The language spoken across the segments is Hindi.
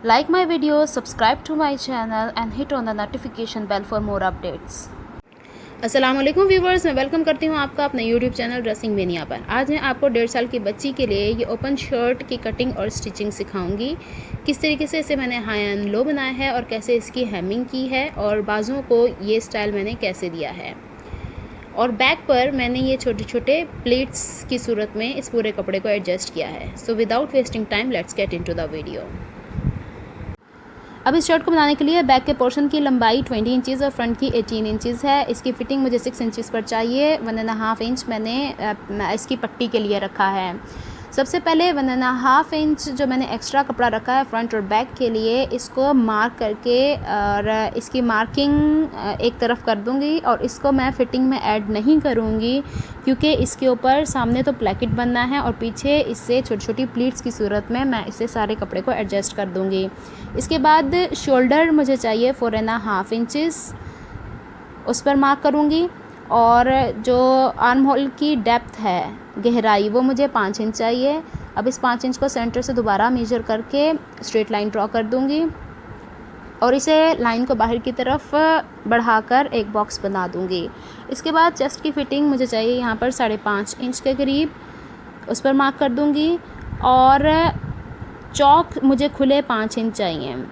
Like my video, subscribe to my channel and hit on the notification bell for more updates. अस्सलाम वालेकुम व्यूवर्स, मैं वेलकम करती हूँ आपका अपने YouTube चैनल ड्रेसिंग मेनिया पर। आज मैं आपको 1.5 साल की बच्ची के लिए ये ओपन शर्ट की कटिंग और स्टिचिंग सिखाऊंगी। किस तरीके से इसे मैंने हाई एंड लो बनाया है और कैसे इसकी हेमिंग की है और बाजुओं को ये स्टाइल मैंने कैसे दिया है। और बैक पर मैंने ये छोटे छोटे प्लेट्स की सूरत में इस पूरे कपड़े को एडजस्ट किया है। So without wasting time let's get into the video. अब इस शर्ट को बनाने के लिए बैक के पोर्शन की लंबाई 20 इंचेस और फ्रंट की 18 इंचेस है। इसकी फ़िटिंग मुझे 6 इंचेस पर चाहिए। 1.5 इंच मैंने इसकी पट्टी के लिए रखा है। सबसे पहले 1.5 इंच जो मैंने एक्स्ट्रा कपड़ा रखा है फ्रंट और बैक के लिए, इसको मार्क करके और इसकी मार्किंग एक तरफ कर दूंगी और इसको मैं फ़िटिंग में ऐड नहीं करूंगी क्योंकि इसके ऊपर सामने तो प्लैकेट बनना है और पीछे इससे छोटी छोटी प्लीट्स की सूरत में मैं इसे सारे कपड़े को एडजस्ट कर दूंगी। इसके बाद शोल्डर मुझे चाहिए 4.5 इंचेस, उस पर मार्क करूँगी। और जो आर्म होल की डेप्थ है, गहराई, वो मुझे 5 इंच चाहिए। अब इस 5 इंच को सेंटर से दोबारा मेजर करके स्ट्रेट लाइन ड्रॉ कर दूंगी और इसे लाइन को बाहर की तरफ बढ़ाकर एक बॉक्स बना दूंगी। इसके बाद चेस्ट की फ़िटिंग मुझे चाहिए यहाँ पर 5.5 इंच के करीब, उस पर मार्क कर दूंगी। और चौक मुझे खुले 5 इंच चाहिए।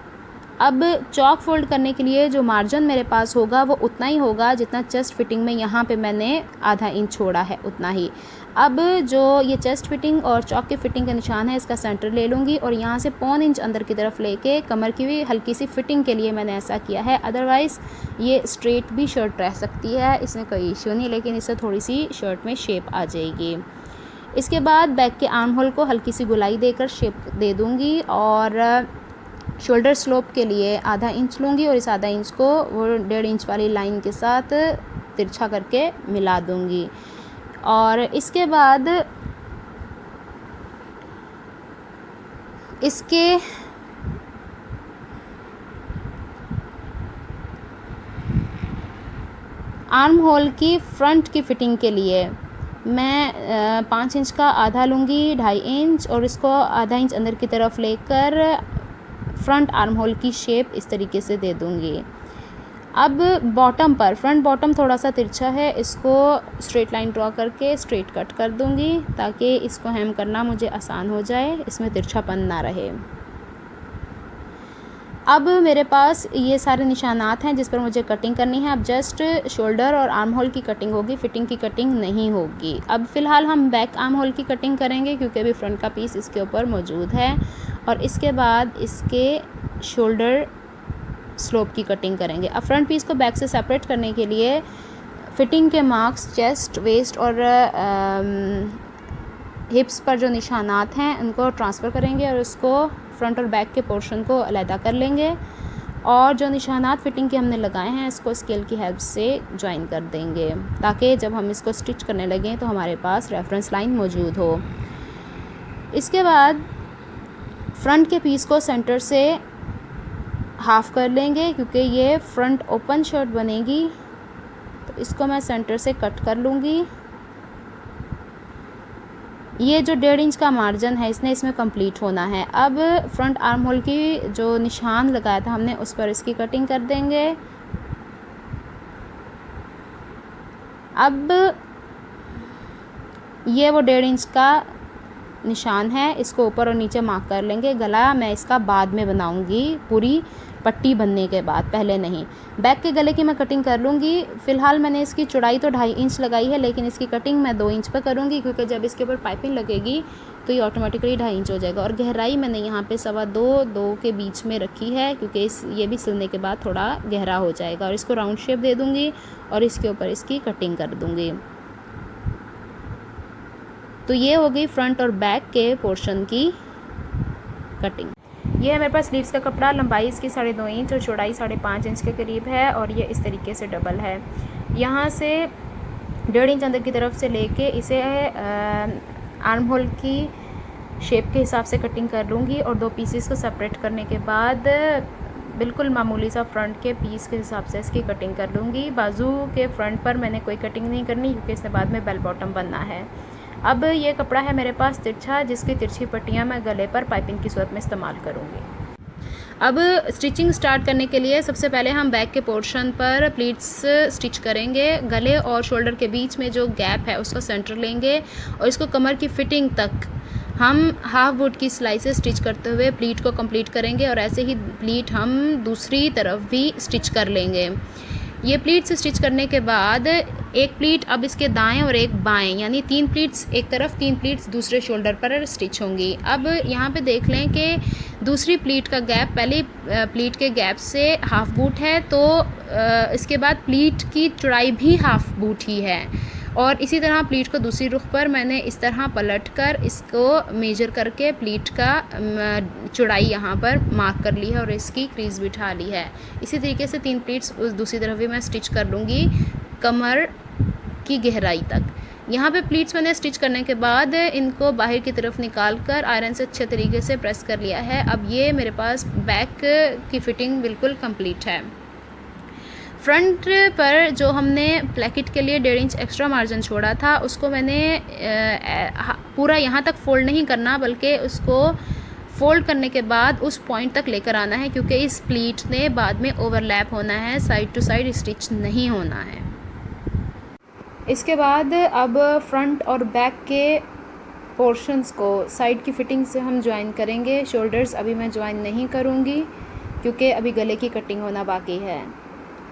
अब चौक फोल्ड करने के लिए जो मार्जिन मेरे पास होगा वो उतना ही होगा जितना चेस्ट फिटिंग में यहाँ पे मैंने आधा इंच छोड़ा है, उतना ही। अब जो ये चेस्ट फिटिंग और चौक की फ़िटिंग का निशान है, इसका सेंटर ले लूँगी और यहाँ से 1.25 इंच अंदर की तरफ लेके कमर की भी हल्की सी फ़िटिंग के लिए मैंने ऐसा किया है। अदरवाइज़ ये स्ट्रेट भी शर्ट रह सकती है, इसमें कोई इशू नहीं, लेकिन इससे थोड़ी सी शर्ट में शेप आ जाएगी। इसके बाद बैक के आर्म होल को हल्की सी गुलाई देकर शेप दे दूँगी और शोल्डर स्लोप के लिए आधा इंच लूँगी और इस आधा इंच को वो 1.5 इंच वाली लाइन के साथ तिरछा करके मिला दूँगी। और इसके बाद इसके आर्म होल की फ्रंट की फ़िटिंग के लिए मैं 5 इंच का आधा लूँगी, 2.5 इंच, और इसको आधा इंच अंदर की तरफ लेकर फ्रंट आर्म होल की शेप इस तरीके से दे दूँगी। अब बॉटम पर, फ्रंट बॉटम थोड़ा सा तिरछा है, इसको स्ट्रेट लाइन ड्रॉ करके स्ट्रेट कट कर दूँगी ताकि इसको हेम करना मुझे आसान हो जाए, इसमें तिरछापन ना रहे। अब मेरे पास ये सारे निशानात हैं जिस पर मुझे कटिंग करनी है। अब जस्ट शोल्डर और आर्म होल की कटिंग होगी, फ़िटिंग की कटिंग नहीं होगी। अब फ़िलहाल हम बैक आर्म होल की कटिंग करेंगे क्योंकि अभी फ्रंट का पीस इसके ऊपर मौजूद है। और इसके बाद इसके शोल्डर स्लोप की कटिंग करेंगे। अब फ्रंट पीस को बैक से सेपरेट करने के लिए फ़िटिंग के मार्क्स चेस्ट, वेस्ट और हिप्स पर जो निशानात हैं उनको ट्रांसफ़र करेंगे और उसको फ्रंट और बैक के पोर्शन को अलहदा कर लेंगे और जो निशानात फ़िटिंग के हमने लगाए हैं इसको स्केल की हेल्प से ज्वाइन कर देंगे ताकि जब हम इसको स्टिच करने लगें तो हमारे पास रेफरेंस लाइन मौजूद हो। इसके बाद फ्रंट के पीस को सेंटर से हाफ़ कर लेंगे क्योंकि ये फ्रंट ओपन शर्ट बनेगी, तो इसको मैं सेंटर से कट कर लूँगी। ये जो 1.5 इंच का मार्जिन है इसमें कंप्लीट होना है। अब फ्रंट आर्म होल की जो निशान लगाया था हमने उस पर इसकी कटिंग कर देंगे। अब ये वो 1.5 इंच का निशान है, इसको ऊपर और नीचे मार्क कर लेंगे। गला मैं इसका बाद में बनाऊंगी, पूरी पट्टी बनने के बाद, पहले नहीं। बैक के गले की मैं कटिंग कर लूँगी। फ़िलहाल मैंने इसकी चौड़ाई तो 2.5 इंच लगाई है, लेकिन इसकी कटिंग मैं 2 इंच पर करूँगी क्योंकि जब इसके ऊपर पाइपिंग लगेगी तो ये ऑटोमेटिकली 2.5 इंच हो जाएगा। और गहराई मैंने यहाँ पे 2.25 के बीच में रखी है क्योंकि ये भी सिलने के बाद थोड़ा गहरा हो जाएगा। और इसको राउंड शेप दे दूँगी और इसके ऊपर इसकी कटिंग कर दूँगी। तो ये हो गई फ्रंट और बैक के पोर्शन की कटिंग। ये है मेरे पास स्लीव्स का कपड़ा, लंबाई इसकी 2.5 इंच और चौड़ाई 5.5 इंच के करीब है और ये इस तरीके से डबल है। यहाँ से 1.5 इंच अंदर की तरफ से लेके इसे आर्म होल की शेप के हिसाब से कटिंग कर लूँगी और 2 पीसेस को सेपरेट करने के बाद बिल्कुल मामूली सा फ्रंट के पीस के हिसाब से इसकी कटिंग कर लूँगी। बाजू के फ्रंट पर मैंने कोई कटिंग नहीं करनी क्योंकि इसमें बाद में बेल बॉटम बनना है। अब ये कपड़ा है मेरे पास तिरछा, जिसकी तिरछी पट्टियाँ मैं गले पर पाइपिंग की सूरत में इस्तेमाल करूँगी। अब स्टिचिंग स्टार्ट करने के लिए सबसे पहले हम बैक के पोर्शन पर प्लीट्स स्टिच करेंगे। गले और शोल्डर के बीच में जो गैप है उसका सेंटर लेंगे और इसको कमर की फिटिंग तक हम हाफ वुड की सिलाई से स्टिच करते हुए प्लीट को कंप्लीट करेंगे और ऐसे ही प्लीट हम दूसरी तरफ भी स्टिच कर लेंगे। ये प्लीट्स स्टिच करने के बाद एक प्लीट अब इसके दाएं और एक बाएं, यानी 3 प्लीट्स एक तरफ 3 प्लीट्स दूसरे शोल्डर पर स्टिच होंगी। अब यहाँ पे देख लें कि दूसरी प्लीट का गैप पहली प्लीट के गैप से हाफ बूट है, तो इसके बाद प्लीट की चौड़ाई भी हाफ बूट ही है। और इसी तरह प्लीट को दूसरी रुख पर मैंने इस तरह पलट कर इसको मेजर करके प्लीट का चौड़ाई यहाँ पर मार्क कर ली है और इसकी क्रीज बिठा ली है। इसी तरीके से 3 प्लीट्स उस दूसरी तरफ भी मैं स्टिच कर लूँगी कमर की गहराई तक। यहाँ पे प्लीट्स मैंने स्टिच करने के बाद इनको बाहर की तरफ निकाल कर आयरन से अच्छे तरीके से प्रेस कर लिया है। अब ये मेरे पास बैक की फ़िटिंग बिल्कुल कंप्लीट है। फ्रंट पर जो हमने प्लेकेट के लिए 1.5 इंच एक्स्ट्रा मार्जिन छोड़ा था उसको मैंने पूरा यहाँ तक फ़ोल्ड नहीं करना, बल्कि उसको फ़ोल्ड करने के बाद उस पॉइंट तक लेकर आना है, क्योंकि इस प्लीट ने बाद में ओवरलैप होना है, साइड टू साइड स्टिच नहीं होना है। इसके बाद अब फ्रंट और बैक के पोर्शंस को साइड की फ़िटिंग से हम ज्वाइन करेंगे। शोल्डर्स अभी मैं ज्वाइन नहीं करूँगी क्योंकि अभी गले की कटिंग होना बाकी है,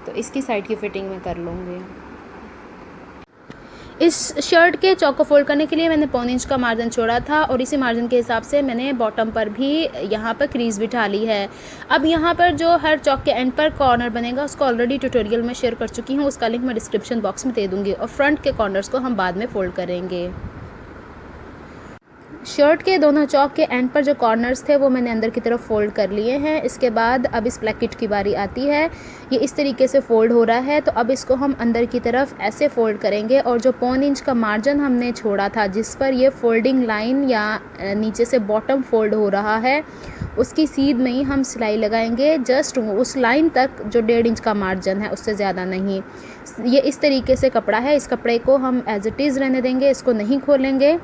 तो इसकी साइड की फ़िटिंग में कर लूँगी। इस शर्ट के चौक को फोल्ड करने के लिए मैंने 1.25 इंच का मार्जिन छोड़ा था और इसी मार्जिन के हिसाब से मैंने बॉटम पर भी यहाँ पर क्रीज़ बिठा ली है। अब यहाँ पर जो हर चौक के एंड पर कॉर्नर बनेगा उसको ऑलरेडी ट्यूटोरियल में शेयर कर चुकी हूँ, उसका लिंक मैं डिस्क्रिप्शन बॉक्स में दे दूँगी। और फ्रंट के कॉर्नर्स को हम बाद में फ़ोल्ड करेंगे। शर्ट के दोनों चौक के एंड पर जो कॉर्नर्स थे वो मैंने अंदर की तरफ फ़ोल्ड कर लिए हैं। इसके बाद अब इस प्लेकेट की बारी आती है। ये इस तरीके से फ़ोल्ड हो रहा है, तो अब इसको हम अंदर की तरफ ऐसे फ़ोल्ड करेंगे और जो 1.25 इंच का मार्जिन हमने छोड़ा था जिस पर ये फ़ोल्डिंग लाइन या नीचे से बॉटम फ़ोल्ड हो रहा है उसकी सीध में ही हम सिलाई लगाएंगे, जस्ट उस लाइन तक जो 1.5 इंच का मार्जिन है, उससे ज़्यादा नहीं। ये इस तरीके से कपड़ा है, इस कपड़े को हम एज इट इज़ रहने देंगे, इसको नहीं खोलेंगे।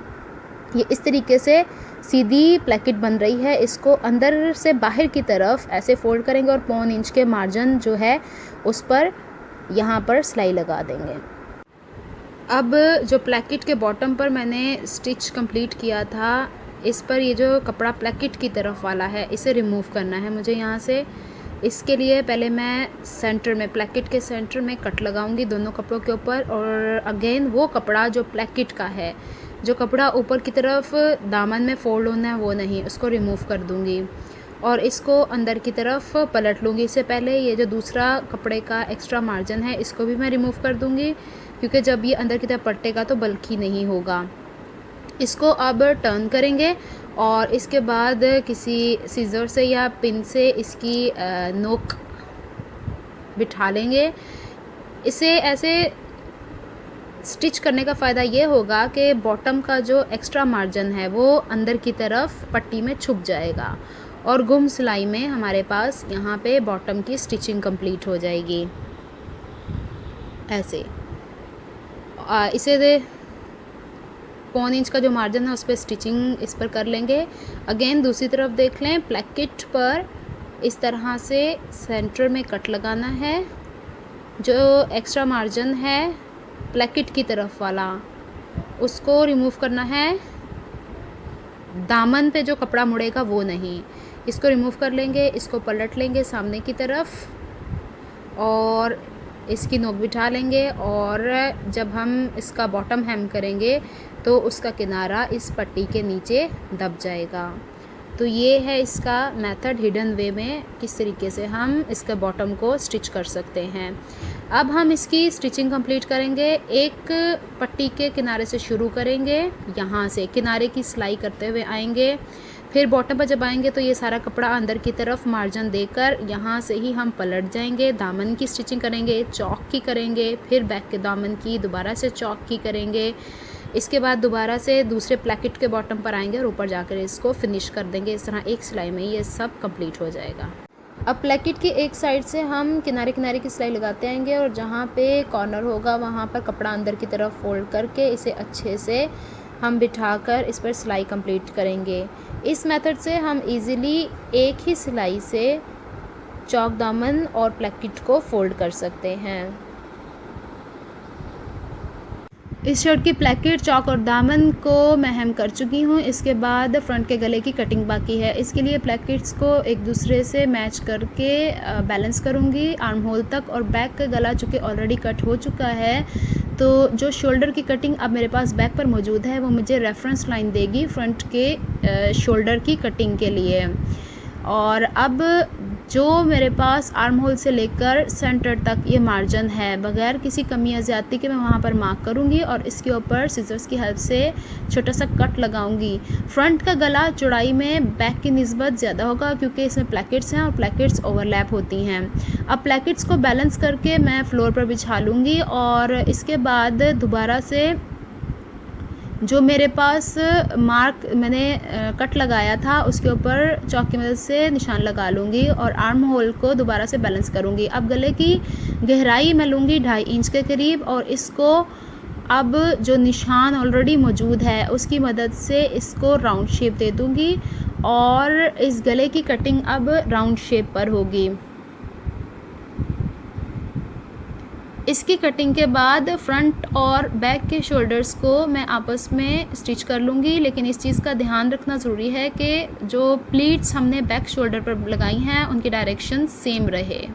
ये इस तरीके से सीधी प्लेकेट बन रही है। इसको अंदर से बाहर की तरफ ऐसे फ़ोल्ड करेंगे और 1.25 इंच के मार्जिन जो है उस पर यहाँ पर सिलाई लगा देंगे। अब जो प्लेकेट के बॉटम पर मैंने स्टिच कंप्लीट किया था, इस पर ये जो कपड़ा प्लेकेट की तरफ वाला है इसे रिमूव करना है मुझे यहाँ से। इसके लिए पहले मैं सेंटर में, प्लेकेट के सेंटर में कट लगाऊंगी दोनों कपड़ों के ऊपर, और अगेन वो कपड़ा जो प्लेकेट का है, जो कपड़ा ऊपर की तरफ दामन में फ़ोल्ड होना है वो नहीं, उसको रिमूव कर दूंगी और इसको अंदर की तरफ पलट लूँगी। इससे पहले ये जो दूसरा कपड़े का एक्स्ट्रा मार्जिन है इसको भी मैं रिमूव कर दूँगी, क्योंकि जब ये अंदर की तरफ पलटेगा तो बल्कि नहीं होगा। इसको अब टर्न करेंगे और इसके बाद किसी सीज़र से या पिन से इसकी नोक बिठा लेंगे। इसे ऐसे स्टिच करने का फ़ायदा ये होगा कि बॉटम का जो एक्स्ट्रा मार्जिन है वो अंदर की तरफ पट्टी में छुप जाएगा और गुम सिलाई में हमारे पास यहाँ पे बॉटम की स्टिचिंग कंप्लीट हो जाएगी। ऐसे इसे 1.25 इंच का जो मार्जिन है उस पर स्टिचिंग इस पर कर लेंगे। अगेन दूसरी तरफ देख लें, प्लेकेट पर इस तरह से सेंटर में कट लगाना है। जो एक्स्ट्रा मार्जिन है प्लेकेट की तरफ वाला उसको रिमूव करना है, दामन पे जो कपड़ा मुड़ेगा वो नहीं। इसको रिमूव कर लेंगे, इसको पलट लेंगे सामने की तरफ और इसकी नोक बिठा लेंगे और जब हम इसका बॉटम हेम करेंगे तो उसका किनारा इस पट्टी के नीचे दब जाएगा। तो ये है इसका मेथड, हिडन वे में किस तरीके से हम इसके बॉटम को स्टिच कर सकते हैं। अब हम इसकी स्टिचिंग कंप्लीट करेंगे। एक पट्टी के किनारे से शुरू करेंगे, यहाँ से किनारे की सिलाई करते हुए आएंगे, फिर बॉटम पर जब आएंगे तो ये सारा कपड़ा अंदर की तरफ मार्जिन देकर यहाँ से ही हम पलट जाएंगे, दामन की स्टिचिंग करेंगे, चौक की करेंगे, फिर बैक के दामन की दोबारा से चौक की करेंगे। इसके बाद दोबारा से दूसरे प्लेकेट के बॉटम पर आएंगे और ऊपर जाकर इसको फिनिश कर देंगे। इस तरह एक सिलाई में ये सब कंप्लीट हो जाएगा। अब प्लेकेट की एक साइड से हम किनारे किनारे की सिलाई लगाते आएंगे और जहाँ पे कॉर्नर होगा वहाँ पर कपड़ा अंदर की तरफ फोल्ड करके इसे अच्छे से हम बिठाकर इस पर सिलाई कंप्लीट करेंगे। इस मेथड से हम इजीली एक ही सिलाई से चौक दामन और प्लेकेट को फोल्ड कर सकते हैं। इस शर्ट की प्लेकेट, चौक और दामन को मैं हेम कर चुकी हूँ। इसके बाद फ्रंट के गले की कटिंग बाकी है। इसके लिए प्लेकेट्स को एक दूसरे से मैच करके बैलेंस करूँगी आर्म होल तक, और बैक का गला चूँकि ऑलरेडी कट हो चुका है, तो जो शोल्डर की कटिंग अब मेरे पास बैक पर मौजूद है वो मुझे रेफरेंस लाइन देगी फ्रंट के शोल्डर की कटिंग के लिए। और अब जो मेरे पास आर्म होल से लेकर सेंटर तक ये मार्जिन है, बगैर किसी कमी या ज़्यादती के मैं वहाँ पर मार्क करूँगी और इसके ऊपर सिजर्स की हेल्प से छोटा सा कट लगाऊँगी। फ्रंट का गला चौड़ाई में बैक की निस्बत ज़्यादा होगा क्योंकि इसमें प्लेकेट्स हैं और प्लेकेट्स ओवरलैप होती हैं। अब प्लेकेट्स को बैलेंस करके मैं फ्लोर पर बिछा लूँगी और इसके बाद दोबारा से जो मेरे पास मार्क मैंने कट लगाया था उसके ऊपर चौक की मदद से निशान लगा लूँगी और आर्म होल को दोबारा से बैलेंस करूँगी। अब गले की गहराई मैं लूँगी 2.5 इंच के करीब, और इसको अब जो निशान ऑलरेडी मौजूद है उसकी मदद से इसको राउंड शेप दे दूँगी और इस गले की कटिंग अब राउंड शेप पर होगी। इसकी कटिंग के बाद फ्रंट और बैक के शोल्डर्स को मैं आपस में स्टिच कर लूँगी, लेकिन इस चीज़ का ध्यान रखना ज़रूरी है कि जो प्लीट्स हमने बैक शोल्डर पर लगाई हैं उनकी डायरेक्शन सेम रहे।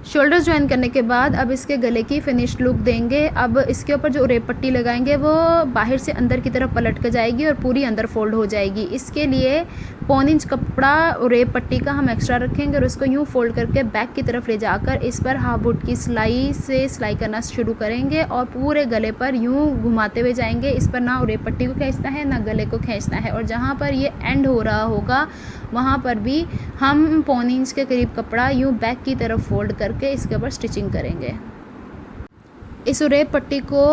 शोल्डर्स ज्वाइन करने के बाद अब इसके गले की फिनिश्ड लुक देंगे। अब इसके ऊपर जो उरेप पट्टी लगाएंगे वो बाहर से अंदर की तरफ पलट कर जाएगी और पूरी अंदर फोल्ड हो जाएगी। इसके लिए 1.25 इंच कपड़ा उरेप पट्टी का हम एक्स्ट्रा रखेंगे और उसको यूँ फोल्ड करके बैक की तरफ ले जाकर इस पर हाफ बुट की सिलाई से सिलाई करना शुरू करेंगे और पूरे गले पर यूँ घुमाते हुए जाएंगे। इस पर ना उरेप पट्टी को खींचना है ना गले को खींचना है, और जहाँ पर ये एंड हो रहा होगा वहाँ पर भी हम 1.25 इंच के करीब कपड़ा यूँ बैक की तरफ फोल्ड करके इसके ऊपर स्टिचिंग करेंगे। इस उरेप पट्टी को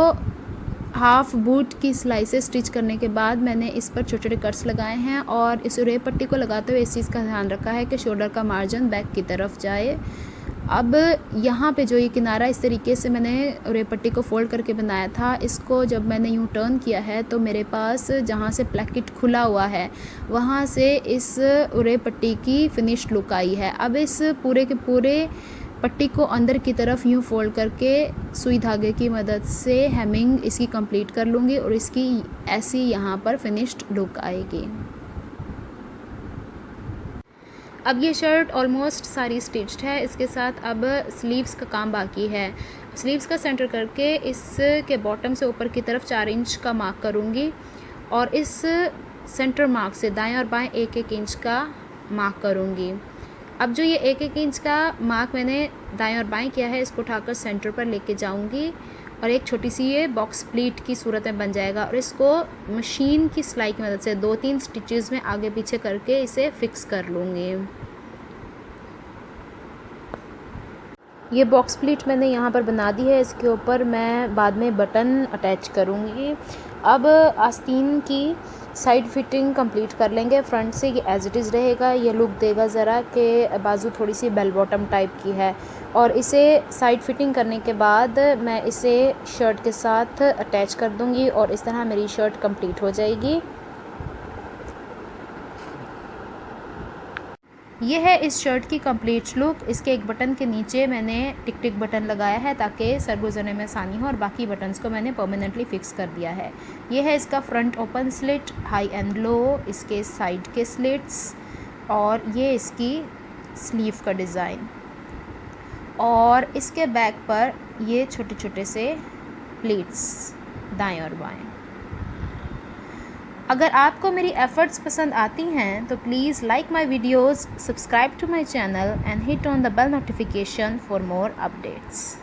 हाफ बूट की सिलाई से स्टिच करने के बाद मैंने इस पर छोटे छोटे कट्स लगाए हैं और इस उरेप पट्टी को लगाते हुए इस चीज़ का ध्यान रखा है कि शोल्डर का मार्जिन बैक की तरफ जाए। अब यहाँ पे जो ये किनारा इस तरीके से मैंने उरेप पट्टी को फोल्ड करके बनाया था, इसको जब मैंने यूँ टर्न किया है तो मेरे पास जहाँ से प्लेकेट खुला हुआ है वहाँ से इस उरेप पट्टी की फिनिश्ड लुक आई है। अब इस पूरे के पूरे पट्टी को अंदर की तरफ यूँ फोल्ड करके सुई धागे की मदद से हेमिंग इसकी कंप्लीट कर लूँगी और इसकी ऐसी यहाँ पर फिनिश्ड लुक आएगी। अब ये शर्ट ऑलमोस्ट सारी स्टिच्ड है। इसके साथ अब स्लीव्स का काम बाकी है। स्लीव्स का सेंटर करके इसके बॉटम से ऊपर की तरफ 4 इंच का मार्क करूँगी और इस सेंटर मार्क से दाएं और बाएं 1-1 इंच का मार्क करूँगी। अब जो ये 1-1 इंच का मार्क मैंने दाएं और बाएं किया है इसको उठाकर सेंटर पर लेके जाऊँगी और एक छोटी सी ये बॉक्स प्लीट की सूरत में बन जाएगा और इसको मशीन की सिलाई की मदद से 2-3 स्टिचेस में आगे पीछे करके इसे फिक्स कर लूँगी। ये बॉक्स प्लीट मैंने यहाँ पर बना दी है। इसके ऊपर मैं बाद में बटन अटैच करूँगी। अब आस्तीन की साइड फिटिंग कंप्लीट कर लेंगे। फ्रंट से ये एज इट इज़ रहेगा। ये लुक देगा ज़रा कि बाजू थोड़ी सी बेल बॉटम टाइप की है और इसे साइड फिटिंग करने के बाद मैं इसे शर्ट के साथ अटैच कर दूँगी और इस तरह मेरी शर्ट कंप्लीट हो जाएगी। ये है इस शर्ट की कंप्लीट लुक। इसके एक बटन के नीचे मैंने टिक टिक बटन लगाया है ताकि सर गुजरने में आसानी हो और बाकी बटन्स को मैंने परमानेंटली फिक्स कर दिया है। ये है इसका front open slit, high and low, इसके साइड के स्लिट्स और ये इसकी स्लीव का डिज़ाइन और इसके बैक पर ये छोटे छोटे से प्लीट्स दाएं और बाएं। अगर आपको मेरी एफ़र्ट्स पसंद आती हैं तो please like my videos, subscribe to my channel and hit on the bell notification for more updates.